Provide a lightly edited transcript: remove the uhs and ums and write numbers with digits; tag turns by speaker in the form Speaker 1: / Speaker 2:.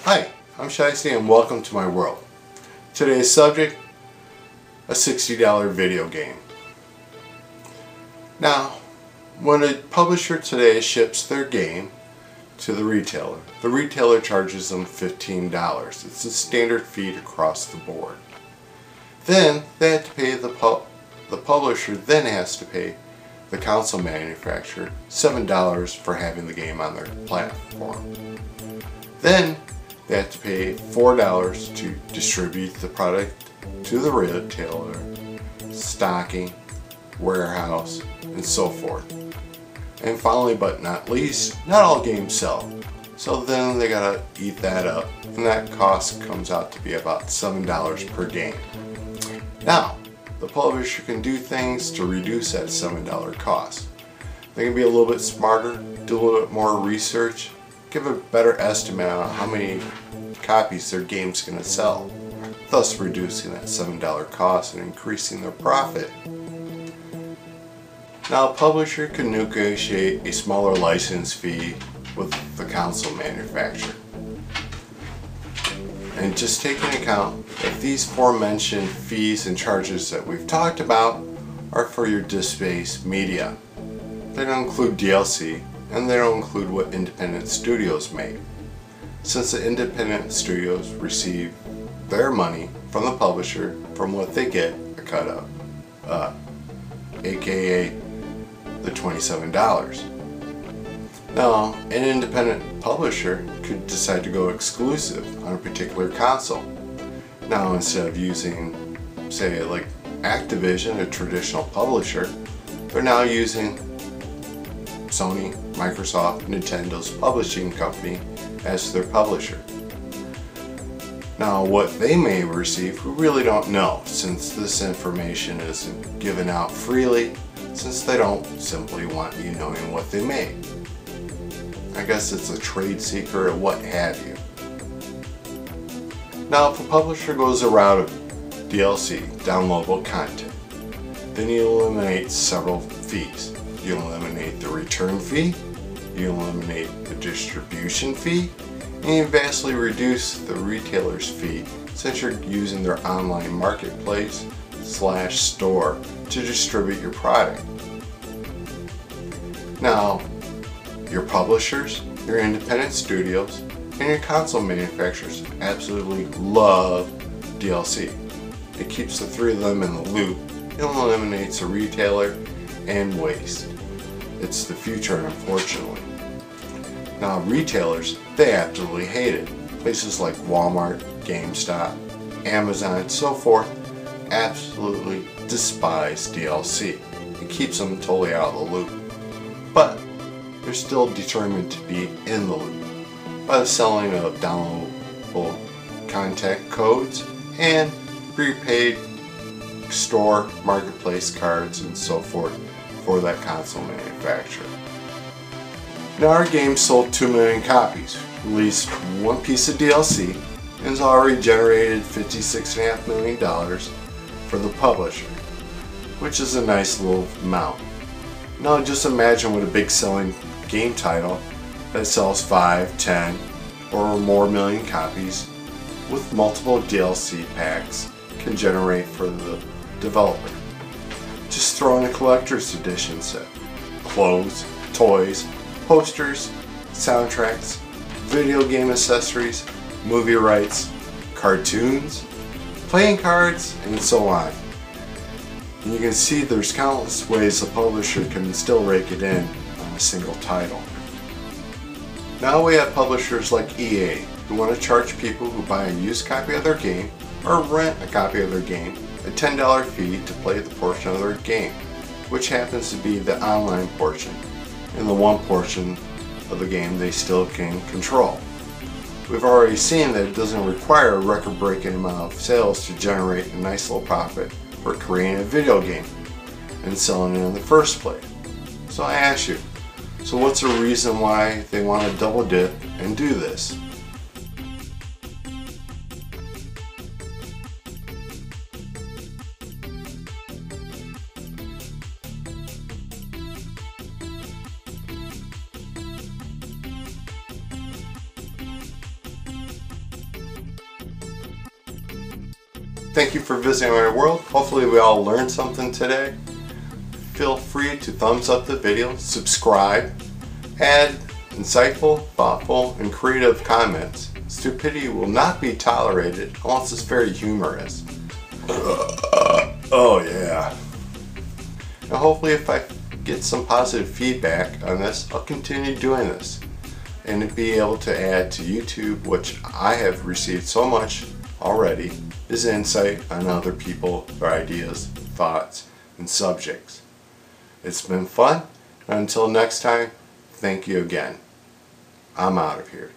Speaker 1: Hi, I'm Shiesty and welcome to my world. Today's subject, a $60 video game. Now, when a publisher today ships their game to the retailer charges them $15. It's a standard fee across the board. Then they have to pay the publisher then has to pay the console manufacturer $7 for having the game on their platform. Then they have to pay $4 to distribute the product to the retailer, stocking, warehouse, and so forth. And finally, but not least, not all games sell. So then they gotta eat that up, and that cost comes out to be about $7 per game. Now, the publisher can do things to reduce that $7 cost. They can be a little bit smarter, do a little bit more research, give a better estimate on how many copies their game's going to sell, thus reducing that $7 cost and increasing their profit. Now, a publisher can negotiate a smaller license fee with the console manufacturer. And just take into account that these aforementioned fees and charges that we've talked about are for your disc-based media. They don't include DLC, and they don't include what independent studios make. Since the independent studios receive their money from the publisher from what they get a cut of, aka the $27. Now, an independent publisher could decide to go exclusive on a particular console. Now, instead of using, say, like Activision, a traditional publisher, they're now using Sony, Microsoft, Nintendo's publishing company as their publisher. Now, what they may receive, we really don't know, since this information isn't given out freely, since they don't simply want you knowing what they made. I guess it's a trade secret or what have you. Now, if a publisher goes the route of DLC, downloadable content, then you eliminate several fees. You eliminate the return fee, you eliminate the distribution fee, and you vastly reduce the retailer's fee since you're using their online marketplace / store to distribute your product. Now, your publishers, your independent studios, and your console manufacturers absolutely love DLC. It keeps the three of them in the loop, it eliminates the retailer and waste. It's the future, unfortunately. Now, retailers, they absolutely hate it. Places like Walmart, GameStop, Amazon, and so forth absolutely despise DLC. It keeps them totally out of the loop. But they're still determined to be in the loop by the selling of downloadable content codes and prepaid store marketplace cards and so forth for that console manufacturer. Now, our game sold 2 million copies, released one piece of DLC, and has already generated $56.5 million for the publisher, which is a nice little amount. Now, just imagine what a big selling game title that sells 5, 10, or more million copies with multiple DLC packs can generate for the developer. Just throw in a collector's edition set. Clothes, toys, posters, soundtracks, video game accessories, movie rights, cartoons, playing cards, and so on. And you can see there's countless ways the publisher can still rake it in on a single title. Now we have publishers like EA who want to charge people who buy a used copy of their game or rent a copy of their game a $10 fee to play the portion of their game, which happens to be the online portion, and the one portion of the game they still can control. We've already seen that it doesn't require a record-breaking amount of sales to generate a nice little profit for creating a video game and selling it in the first place. So I ask you, so what's the reason why they want to double dip and do this? Thank you for visiting my world. Hopefully we all learned something today. Feel free to thumbs up the video, subscribe, add insightful, thoughtful, and creative comments. Stupidity will not be tolerated unless it's very humorous. Oh yeah. Now hopefully if I get some positive feedback on this, I'll continue doing this and be able to add to YouTube, which I have received so much already, is insight on other people, their ideas, thoughts, and subjects. It's been fun. Until next time, thank you again. I'm out of here.